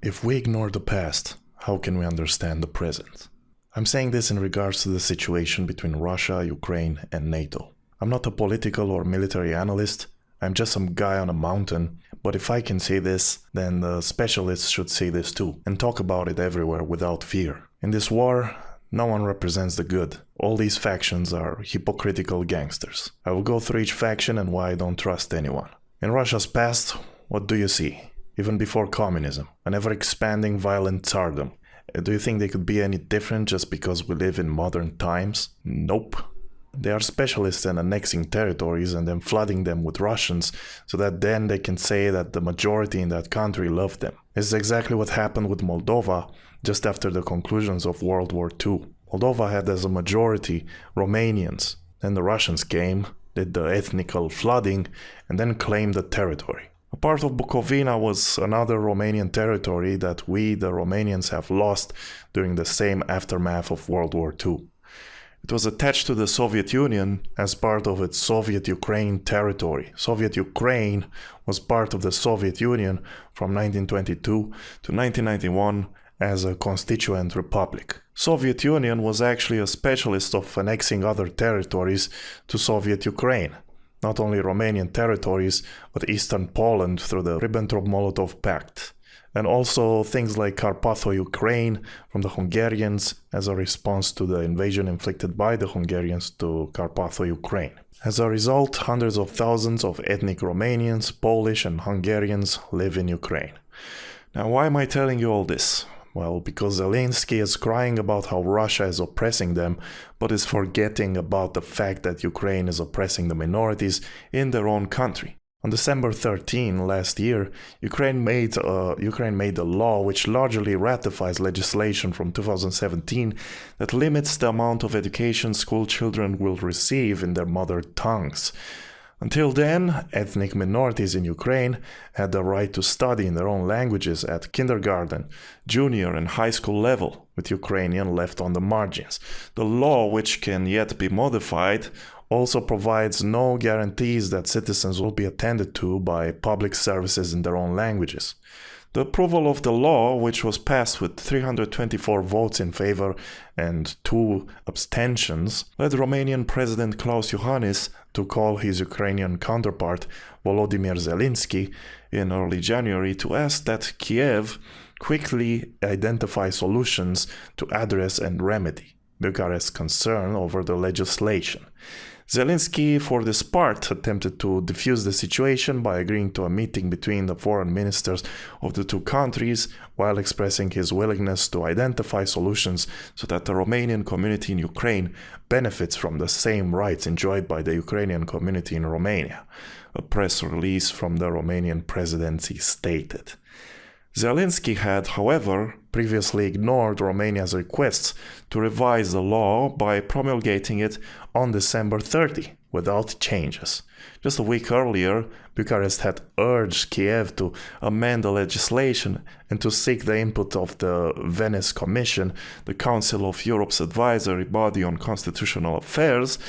If we ignore the past, how can we understand the present? I'm saying this in regards to the situation between Russia, Ukraine, and NATO. I'm not a political or military analyst, I'm just some guy on a mountain, but if I can say this, then the specialists should say this too, and talk about it everywhere without fear. In this war, no one represents the good. All these factions are hypocritical gangsters. I will go through each faction and why I don't trust anyone. In Russia's past, what do you see? Even before communism, an ever-expanding violent tsardom. Do you think they could be any different just because we live in modern times? Nope. They are specialists in annexing territories and then flooding them with Russians so that then they can say that the majority in that country love them. This is exactly what happened with Moldova just after the conclusions of World War II. Moldova had as a majority Romanians. Then the Russians came, did the ethnical flooding, and then claimed the territory. A part of Bukovina was another Romanian territory that we, the Romanians, have lost during the same aftermath of World War II. It was attached to the Soviet Union as part of its Soviet Ukraine territory. Soviet Ukraine was part of the Soviet Union from 1922 to 1991 as a constituent republic. Soviet Union was actually a specialist of annexing other territories to Soviet Ukraine. Not only Romanian territories, but Eastern Poland through the Ribbentrop-Molotov Pact. And also things like Carpatho-Ukraine from the Hungarians as a response to the invasion inflicted by the Hungarians to Carpatho-Ukraine. As a result, hundreds of thousands of ethnic Romanians, Polish and Hungarians live in Ukraine. Now, why am I telling you all this? Well, because Zelensky is crying about how Russia is oppressing them, but is forgetting about the fact that Ukraine is oppressing the minorities in their own country. On December 13 last year, Ukraine made a law which largely ratifies legislation from 2017 that limits the amount of education school children will receive in their mother tongues. Until then, ethnic minorities in Ukraine had the right to study in their own languages at kindergarten, junior and high school level, with Ukrainian left on the margins. The law, which can yet be modified, also provides no guarantees that citizens will be attended to by public services in their own languages. The approval of the law, which was passed with 324 votes in favor and 2 abstentions, led Romanian President Klaus Iohannis to call his Ukrainian counterpart Volodymyr Zelinski in early January to ask that Kiev quickly identify solutions to address and remedy Bucharest's concern over the legislation. Zelensky, for this part, attempted to defuse the situation by agreeing to a meeting between the foreign ministers of the two countries, while expressing his willingness to identify solutions so that the Romanian community in Ukraine benefits from the same rights enjoyed by the Ukrainian community in Romania. A press release from the Romanian presidency stated. Zelensky had, however, previously ignored Romania's requests to revise the law by promulgating it on December 30, without changes. Just a week earlier, Bucharest had urged Kiev to amend the legislation and to seek the input of the Venice Commission, the Council of Europe's advisory body on constitutional affairs,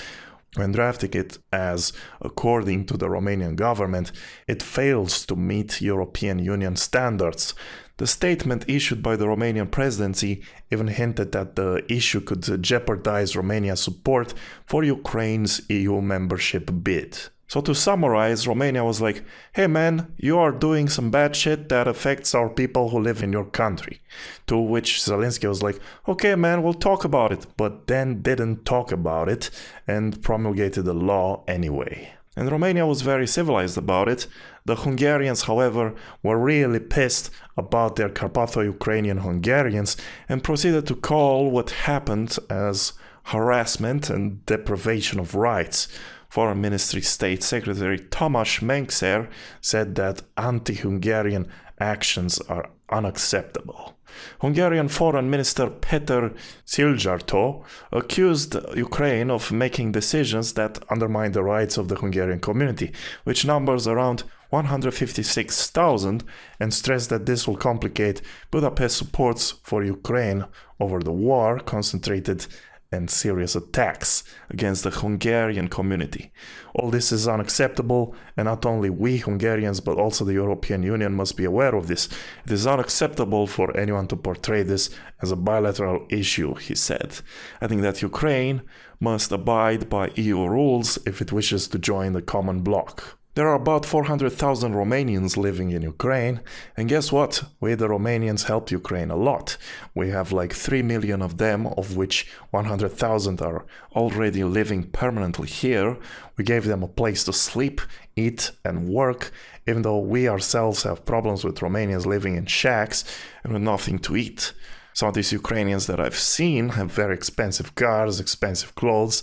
when drafting it as, according to the Romanian government, it fails to meet European Union standards. The statement issued by the Romanian presidency even hinted that the issue could jeopardize Romania's support for Ukraine's EU membership bid. So to summarize, Romania was like, hey man, you are doing some bad shit that affects our people who live in your country. To which Zelensky was like, okay man, we'll talk about it, but then didn't talk about it and promulgated the law anyway. And Romania was very civilized about it. The Hungarians, however, were really pissed about their Carpatho-Ukrainian Hungarians and proceeded to call what happened as harassment and deprivation of rights. Foreign Ministry State Secretary Tamás Menczer said that anti-Hungarian actions are unacceptable. Hungarian Foreign Minister Péter Szijjártó accused Ukraine of making decisions that undermine the rights of the Hungarian community, which numbers around 156,000, and stressed that this will complicate Budapest's supports for Ukraine over the war concentrated and serious attacks against the Hungarian community. All this is unacceptable, and not only we Hungarians but also the European Union must be aware of this. It is unacceptable for anyone to portray this as a bilateral issue, he said, adding that Ukraine must abide by EU rules if it wishes to join the common bloc. There are about 400,000 Romanians living in Ukraine, and guess what? We the Romanians helped Ukraine a lot. We have like 3 million of them, of which 100,000 are already living permanently here. We gave them a place to sleep, eat, and work, even though we ourselves have problems with Romanians living in shacks and with nothing to eat. Some of these Ukrainians that I've seen have very expensive cars, expensive clothes,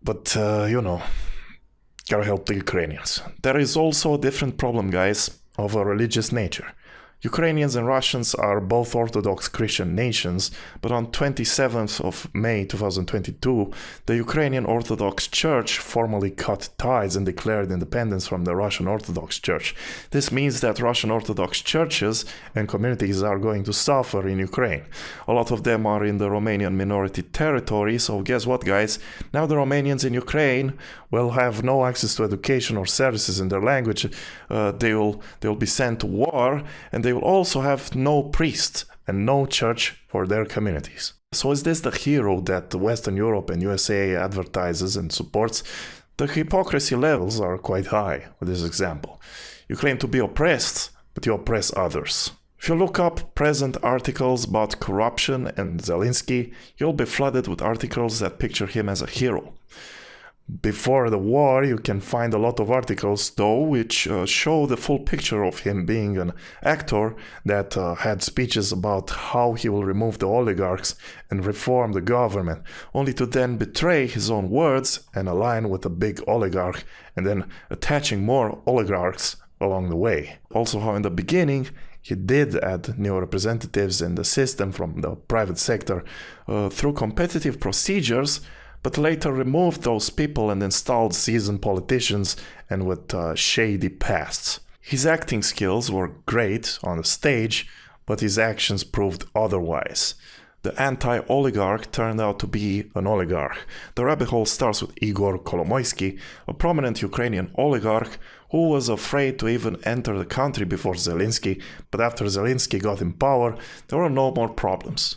but gotta help the Ukrainians. There is also a different problem, guys, of a religious nature. Ukrainians and Russians are both Orthodox Christian nations, but on 27th of May 2022, the Ukrainian Orthodox Church formally cut ties and declared independence from the Russian Orthodox Church. This means that Russian Orthodox churches and communities are going to suffer in Ukraine. A lot of them are in the Romanian minority territory, so guess what, guys? Now the Romanians in Ukraine will have no access to education or services in their language. They will be sent to war, and they will also have no priest and no church for their communities. So is this the hero that Western Europe and USA advertises and supports? The hypocrisy levels are quite high with this example. You claim to be oppressed, but you oppress others. If you look up present articles about corruption and Zelensky, you'll be flooded with articles that picture him as a hero. Before the war, you can find a lot of articles, though, which show the full picture of him being an actor that had speeches about how he will remove the oligarchs and reform the government, only to then betray his own words and align with a big oligarch, and then attaching more oligarchs along the way. Also, how in the beginning, he did add new representatives in the system from the private sector through competitive procedures, but later removed those people and installed seasoned politicians and with shady pasts. His acting skills were great on the stage, but his actions proved otherwise. The anti-oligarch turned out to be an oligarch. The rabbit hole starts with Igor Kolomoisky, a prominent Ukrainian oligarch who was afraid to even enter the country before Zelensky, but after Zelensky got in power, there were no more problems.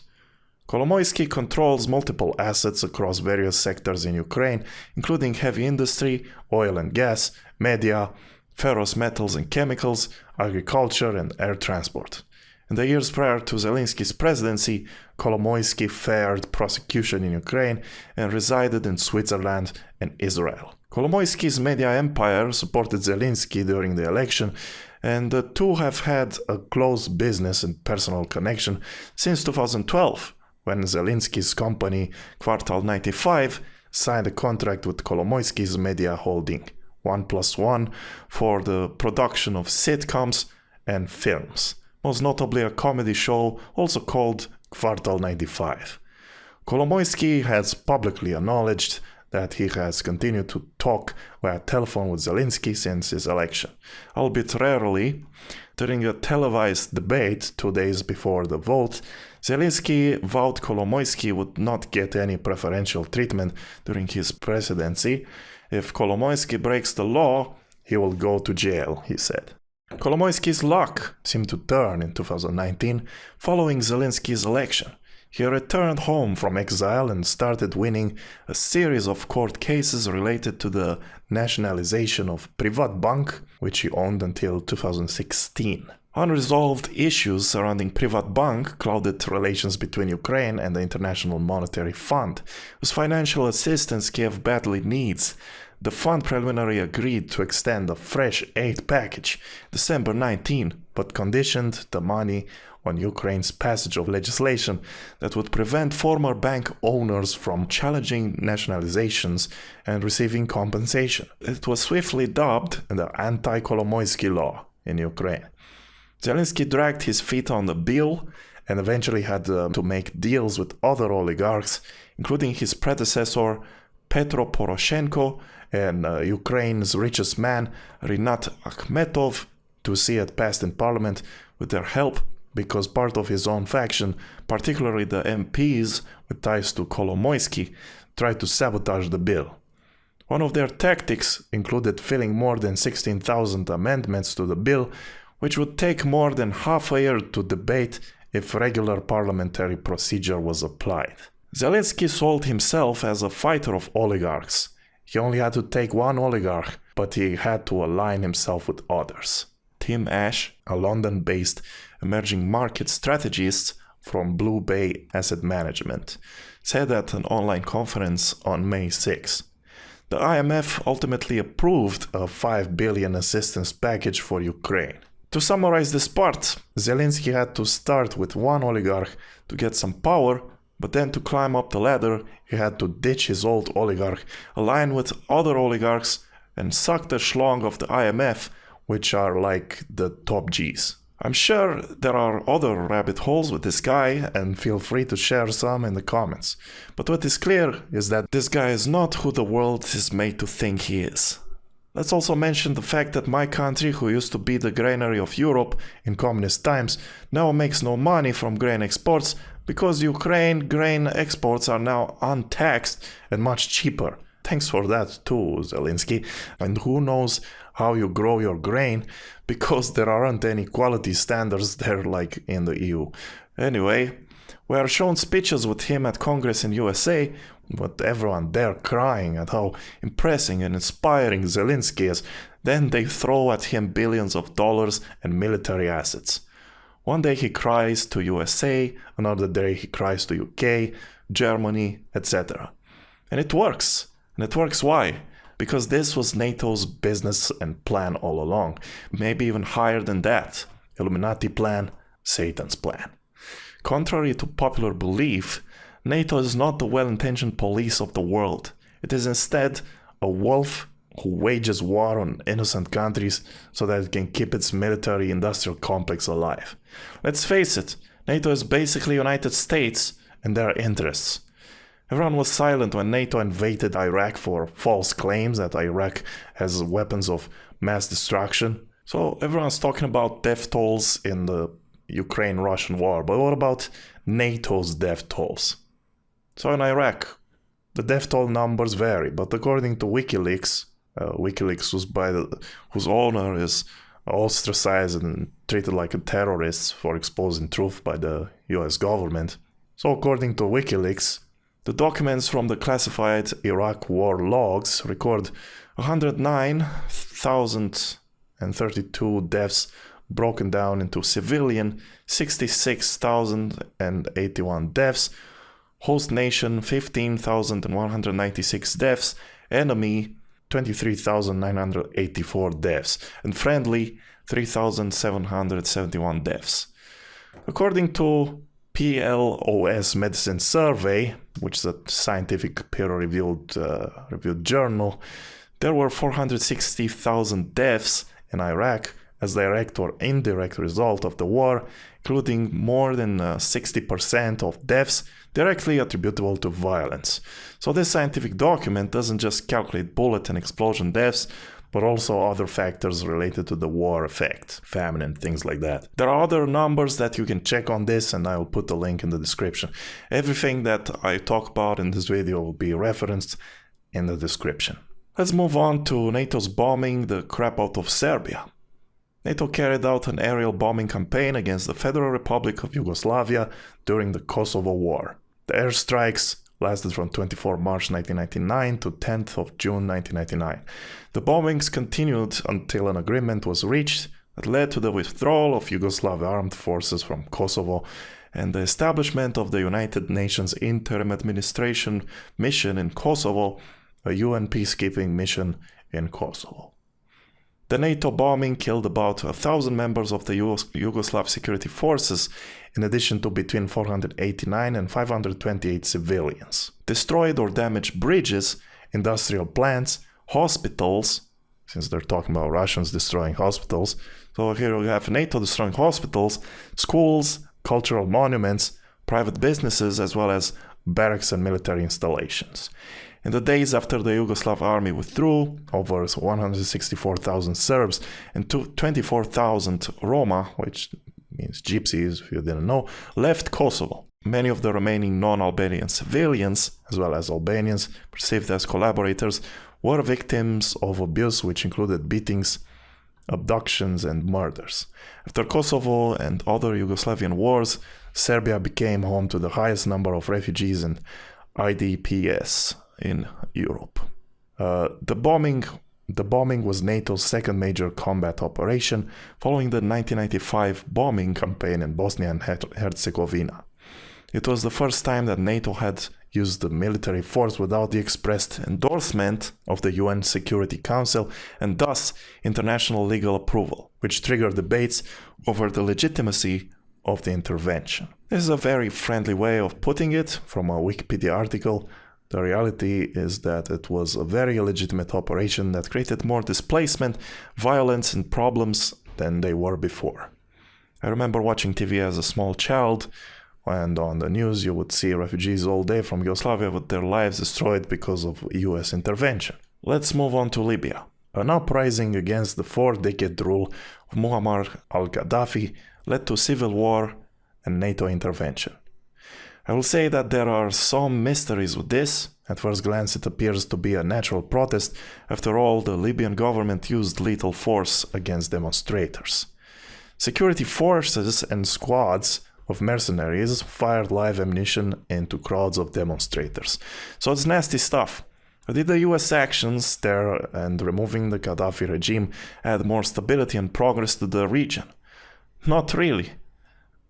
Kolomoisky controls multiple assets across various sectors in Ukraine, including heavy industry, oil and gas, media, ferrous metals and chemicals, agriculture, and air transport. In the years prior to Zelensky's presidency, Kolomoisky feared prosecution in Ukraine and resided in Switzerland and Israel. Kolomoisky's media empire supported Zelensky during the election, and the two have had a close business and personal connection since 2012. When Zelensky's company, Kvartal 95, signed a contract with Kolomoisky's media holding, 1+1, for the production of sitcoms and films, most notably a comedy show also called Kvartal 95. Kolomoisky has publicly acknowledged that he has continued to talk via telephone with Zelensky since his election, albeit rarely. During a televised debate 2 days before the vote, Zelensky vowed Kolomoisky would not get any preferential treatment during his presidency. If Kolomoisky breaks the law, he will go to jail, he said. Kolomoisky's luck seemed to turn in 2019 following Zelensky's election. He returned home from exile and started winning a series of court cases related to the nationalization of Privatbank, which he owned until 2016. Unresolved issues surrounding Privatbank clouded relations between Ukraine and the International Monetary Fund, whose financial assistance Kiev badly needs. The fund preliminarily agreed to extend a fresh aid package December 19, but conditioned the money on Ukraine's passage of legislation that would prevent former bank owners from challenging nationalizations and receiving compensation. It was swiftly dubbed the anti-Kolomoisky law in Ukraine. Zelensky dragged his feet on the bill and eventually had to make deals with other oligarchs, including his predecessor Petro Poroshenko and Ukraine's richest man Rinat Akhmetov, to see it passed in parliament with their help because part of his own faction, particularly the MPs with ties to Kolomoisky, tried to sabotage the bill. One of their tactics included filling more than 16,000 amendments to the bill, which would take more than half a year to debate if regular parliamentary procedure was applied. Zelensky sold himself as a fighter of oligarchs. He only had to take one oligarch, but he had to align himself with others. Tim Ash, a London-based emerging market strategist from Blue Bay Asset Management, said at an online conference on May 6. The IMF ultimately approved a $5 billion assistance package for Ukraine. To summarize this part, Zelensky had to start with one oligarch to get some power, but then to climb up the ladder, he had to ditch his old oligarch, align with other oligarchs, and suck the schlong of the IMF, which are like the top Gs. I'm sure there are other rabbit holes with this guy, and feel free to share some in the comments. But what is clear is that this guy is not who the world is made to think he is. Let's also mention the fact that my country, who used to be the granary of Europe in communist times, now makes no money from grain exports because Ukraine grain exports are now untaxed and much cheaper. Thanks for that too, Zelensky. And who knows how you grow your grain, because there aren't any quality standards there like in the EU. Anyway, we are shown speeches with him at Congress in USA, with everyone there crying at how impressive and inspiring Zelensky is. Then they throw at him billions of dollars and military assets. One day he cries to USA, another day he cries to UK, Germany, etc. And it works. And it works why? Because this was NATO's business and plan all along. Maybe even higher than that. Illuminati plan, Satan's plan. Contrary to popular belief, NATO is not the well-intentioned police of the world. It is instead a wolf who wages war on innocent countries so that it can keep its military-industrial complex alive. Let's face it, NATO is basically United States and their interests. Everyone was silent when NATO invaded Iraq for false claims that Iraq has weapons of mass destruction. So everyone's talking about death tolls in the Ukraine-Russian war, but what about NATO's death tolls? So in Iraq, the death toll numbers vary, but according to WikiLeaks, whose owner is ostracized and treated like a terrorist for exposing truth by the US government. So according to WikiLeaks, the documents from the classified Iraq war logs record 109,032 deaths broken down into civilian, 66,081 deaths, host nation 15,196 deaths, enemy 23,984 deaths, and friendly 3,771 deaths. According to PLOS Medicine Survey, which is a scientific peer-reviewed journal, there were 460,000 deaths in Iraq as direct or indirect result of the war, including more than 60% of deaths directly attributable to violence. So this scientific document doesn't just calculate bullet and explosion deaths, but also other factors related to the war effect, famine and things like that. There are other numbers that you can check on this, and I will put the link in the description. Everything that I talk about in this video will be referenced in the description. Let's move on to NATO's bombing the crap out of Serbia. NATO carried out an aerial bombing campaign against the Federal Republic of Yugoslavia during the Kosovo War. The airstrikes lasted from 24 March 1999 to 10th of June 1999. The bombings continued until an agreement was reached that led to the withdrawal of Yugoslav armed forces from Kosovo and the establishment of the United Nations Interim Administration Mission in Kosovo, a UN peacekeeping mission in Kosovo. The NATO bombing killed about 1,000 members of the Yugoslav security forces, in addition to between 489 and 528 civilians. Destroyed or damaged bridges, industrial plants, hospitals, since they're talking about Russians destroying hospitals. So here we have NATO destroying hospitals, schools, cultural monuments, private businesses, as well as barracks and military installations. In the days after the Yugoslav army withdrew, over 164,000 Serbs and 24,000 Roma, which means gypsies if you didn't know, left Kosovo. Many of the remaining non-Albanian civilians, as well as Albanians perceived as collaborators, were victims of abuse, which included beatings, abductions, and murders. After Kosovo and other Yugoslavian wars, Serbia became home to the highest number of refugees and IDPs in Europe. The bombing was NATO's second major combat operation, following the 1995 bombing campaign in Bosnia and Herzegovina. It was the first time that NATO had used the military force without the expressed endorsement of the UN Security Council and thus international legal approval, which triggered debates over the legitimacy of the intervention. This is a very friendly way of putting it from a Wikipedia article. The reality is that it was a very illegitimate operation that created more displacement, violence, and problems than they were before. I remember watching TV as a small child, and on the news you would see refugees all day from Yugoslavia with their lives destroyed because of US intervention. Let's move on to Libya. An uprising against the 4-decade rule of Muammar al-Gaddafi led to civil war and NATO intervention. I will say that there are some mysteries with this. At first glance it appears to be a natural protest. After all, the Libyan government used lethal force against demonstrators. Security forces and squads of mercenaries fired live ammunition into crowds of demonstrators. So it's nasty stuff. Did the US actions there and removing the Gaddafi regime add more stability and progress to the region? Not really.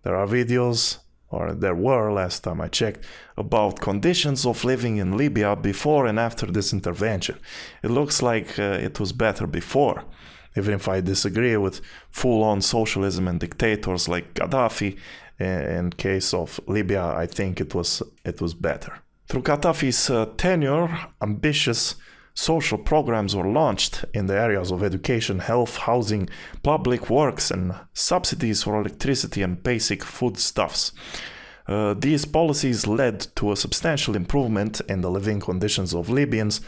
There are videos, or there were last time I checked, about conditions of living in Libya before and after this intervention. It looks like it was better before. Even if I disagree with full-on socialism and dictators like Gaddafi, in case of Libya, I think it was better. Through Gaddafi's tenure, ambitious social programs were launched in the areas of education, health, housing, public works, and subsidies for electricity and basic foodstuffs. These policies led to a substantial improvement in the living conditions of Libyans,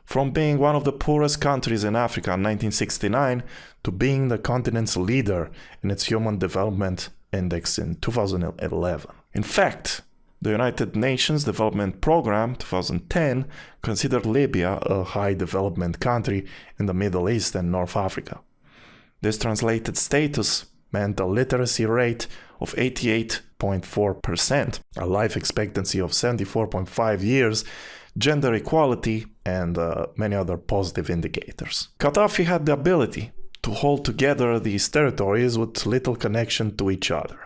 from being one of the poorest countries in Africa in 1969 to being the continent's leader in its Human Development Index in 2011. In fact, the United Nations Development Programme 2010 considered Libya a high development country in the Middle East and North Africa. This translated status meant a literacy rate of 88.4%, a life expectancy of 74.5 years, gender equality, and many other positive indicators. Gaddafi had the ability to hold together these territories with little connection to each other.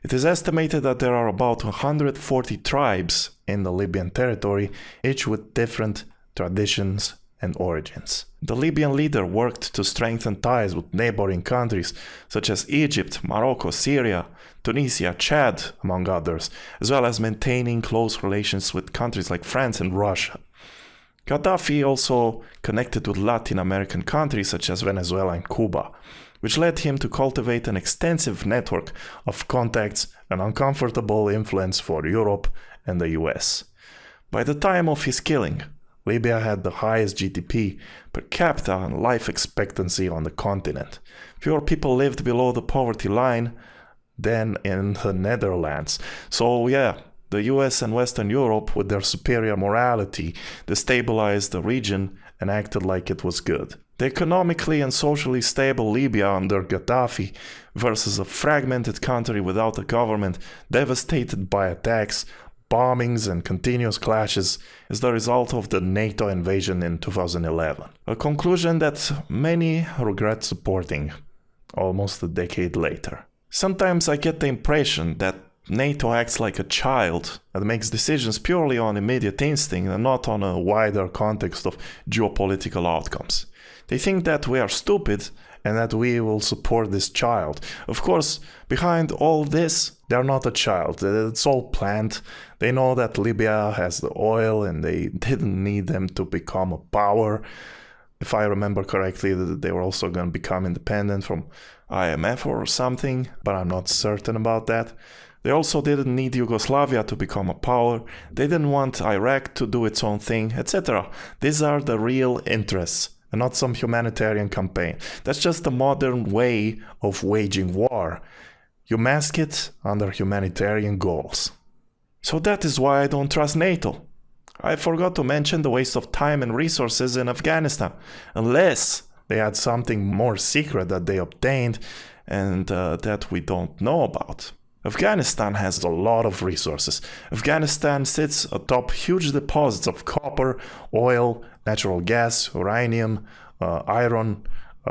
It is estimated that there are about 140 tribes in the Libyan territory, each with different traditions and origins. The Libyan leader worked to strengthen ties with neighboring countries such as Egypt, Morocco, Syria, Tunisia, Chad, among others, as well as maintaining close relations with countries like France and Russia. Gaddafi also connected with Latin American countries such as Venezuela and Cuba, which led him to cultivate an extensive network of contacts and uncomfortable influence for Europe and the US. By the time of his killing, Libya had the highest GDP per capita and life expectancy on the continent. Fewer people lived below the poverty line than in the Netherlands. So yeah, the US and Western Europe, with their superior morality, destabilized the region and acted like it was good. The economically and socially stable Libya under Gaddafi versus a fragmented country without a government devastated by attacks, bombings, and continuous clashes is the result of the NATO invasion in 2011. A conclusion that many regret supporting almost a decade later. Sometimes I get the impression that NATO acts like a child and makes decisions purely on immediate instinct and not on a wider context of geopolitical outcomes. They think that we are stupid and that we will support this child. Of course, behind all this, they're not a child. It's all planned. They know that Libya has the oil and they didn't need them to become a power. If I remember correctly, they were also going to become independent from IMF or something, but I'm not certain about that. They also didn't need Yugoslavia to become a power. They didn't want Iraq to do its own thing, etc. These are the real interests, and not some humanitarian campaign. That's just the modern way of waging war. You mask it under humanitarian goals. So that is why I don't trust NATO. I forgot to mention the waste of time and resources in Afghanistan, unless they had something more secret that they obtained and that we don't know about. Afghanistan has a lot of resources. Afghanistan sits atop huge deposits of copper, oil, natural gas, uranium, iron,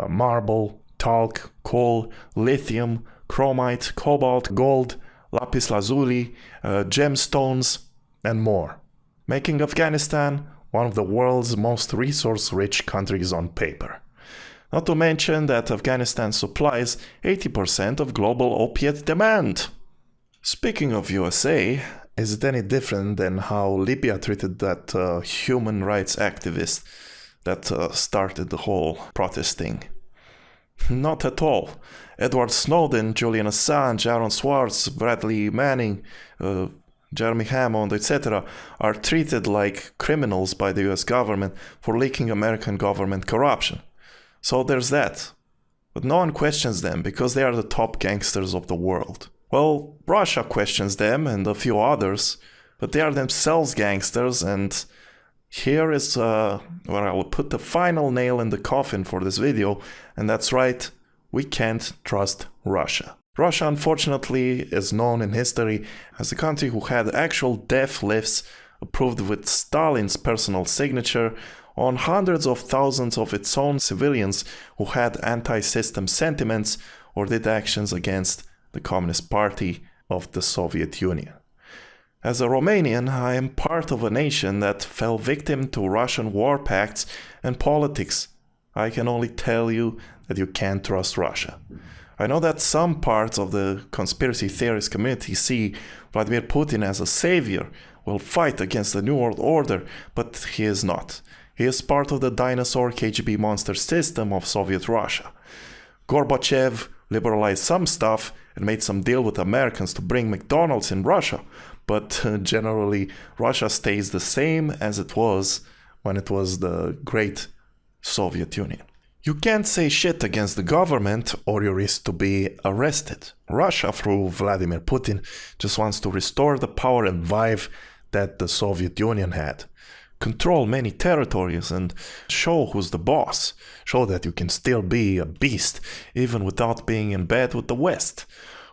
marble, talc, coal, lithium, chromite, cobalt, gold, lapis lazuli, gemstones, and more, making Afghanistan one of the world's most resource-rich countries on paper. Not to mention that Afghanistan supplies 80% of global opiate demand. Speaking of USA, is it any different than how Libya treated that human rights activist that started the whole protesting? Not at all. Edward Snowden, Julian Assange, Aaron Swartz, Bradley Manning, Jeremy Hammond, etc. are treated like criminals by the US government for leaking American government corruption. So there's that. But no one questions them because they are the top gangsters of the world. Well, Russia questions them and a few others, but they are themselves gangsters, and here is where I will put the final nail in the coffin for this video, and that's right, we can't trust Russia. Russia, unfortunately, is known in history as a country who had actual death lists approved with Stalin's personal signature on hundreds of thousands of its own civilians who had anti-system sentiments or did actions against the Communist Party of the Soviet Union. As a Romanian, I am part of a nation that fell victim to Russian war pacts and politics. I can only tell you that you can't trust Russia. I know that some parts of the conspiracy theorist community see Vladimir Putin as a savior, will fight against the New World Order, but he is not. He is part of the dinosaur KGB monster system of Soviet Russia. Gorbachev liberalized some stuff and made some deal with Americans to bring McDonald's in Russia, but generally Russia stays the same as it was when it was the great Soviet Union. You can't say shit against the government or you risk to be arrested. Russia, through Vladimir Putin, just wants to restore the power and vibe that the Soviet Union had. Control many territories and show who's the boss. Show that you can still be a beast even without being in bed with the West.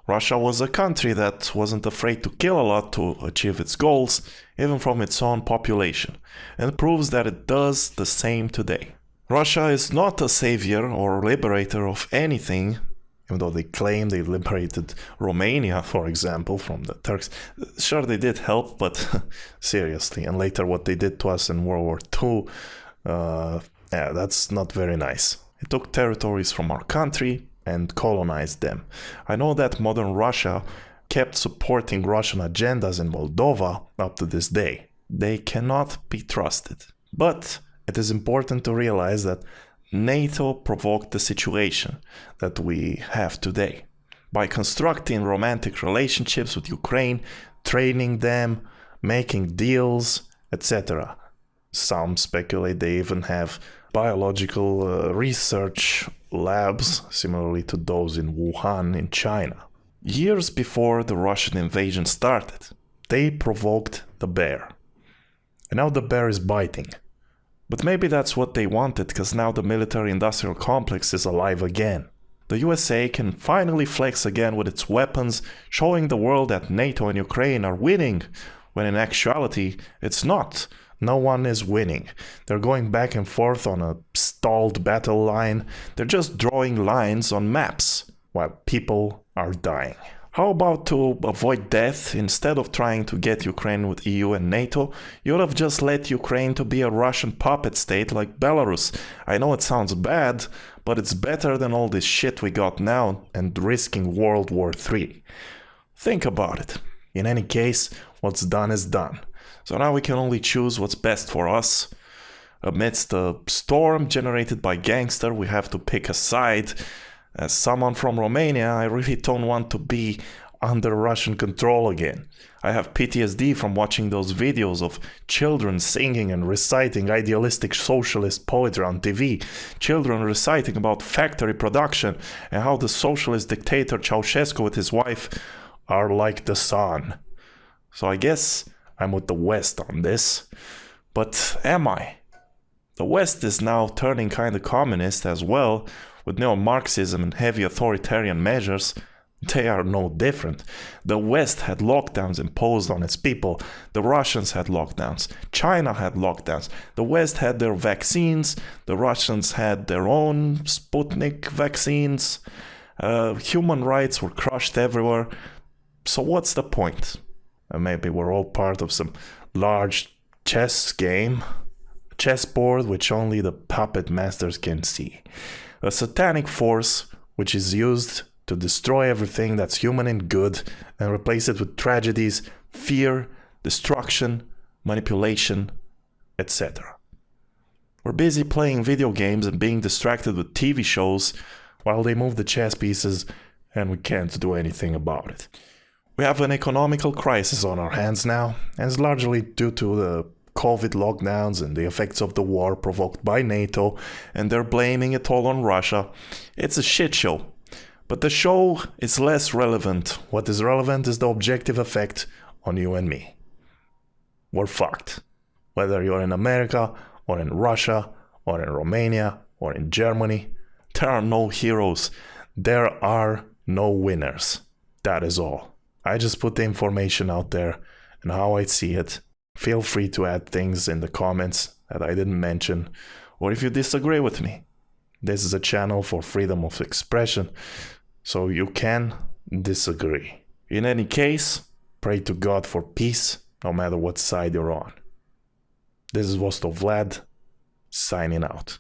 Russia was a country that wasn't afraid to kill a lot to achieve its goals, even from its own population, and proves that it does the same today. Russia is not a savior or liberator of anything, even though they claim they liberated Romania, for example, from the Turks. Sure, they did help, but seriously, and later what they did to us in World War II, that's not very nice. It took territories from our country and colonized them. I know that modern Russia kept supporting Russian agendas in Moldova up to this day. They cannot be trusted. But it is important to realize that NATO provoked the situation that we have today by constructing romantic relationships with Ukraine, training them, making deals, etc. Some speculate they even have biological research labs similarly to those in Wuhan in China. Years before the Russian invasion started, they provoked the bear. And now the bear is biting. But maybe that's what they wanted, because now the military-industrial complex is alive again. The USA can finally flex again with its weapons, showing the world that NATO and Ukraine are winning, when in actuality, it's not. No one is winning. They're going back and forth on a stalled battle line. They're just drawing lines on maps, while people are dying. How about to avoid death, instead of trying to get Ukraine with EU and NATO, you would have just let Ukraine to be a Russian puppet state like Belarus. I know it sounds bad, but it's better than all this shit we got now and risking World War III. Think about it. In any case, what's done is done. So now we can only choose what's best for us. Amidst the storm generated by gangster, we have to pick a side. As someone from Romania, I really don't want to be under Russian control again. I have PTSD from watching those videos of children singing and reciting idealistic socialist poetry on TV, children reciting about factory production and how the socialist dictator Ceausescu with his wife are like the sun. So I guess I'm with the West on this. But am I? The West is now turning kind of communist as well, with neo-Marxism and heavy authoritarian measures. They are no different. The West had lockdowns imposed on its people. The Russians had lockdowns. China had lockdowns. The West had their vaccines. The Russians had their own Sputnik vaccines. Human rights were crushed everywhere. So what's the point? Maybe we're all part of some large chess game. A chessboard which only the puppet masters can see. A satanic force which is used to destroy everything that's human and good and replace it with tragedies, fear, destruction, manipulation, etc. We're busy playing video games and being distracted with TV shows while they move the chess pieces and we can't do anything about it. We have an economical crisis on our hands now, and it's largely due to the COVID lockdowns and the effects of the war provoked by NATO, and they're blaming it all on Russia. It's a shit show. But the show is less relevant. What is relevant is the objective effect on you and me. We're fucked. Whether you're in America, or in Russia, or in Romania, or in Germany, there are no heroes. There are no winners. That is all. I just put the information out there and how I see it. Feel free to add things in the comments that I didn't mention, or if you disagree with me. This is a channel for freedom of expression, so you can disagree. In any case, pray to God for peace, no matter what side you're on. This is Vostok Vlad, signing out.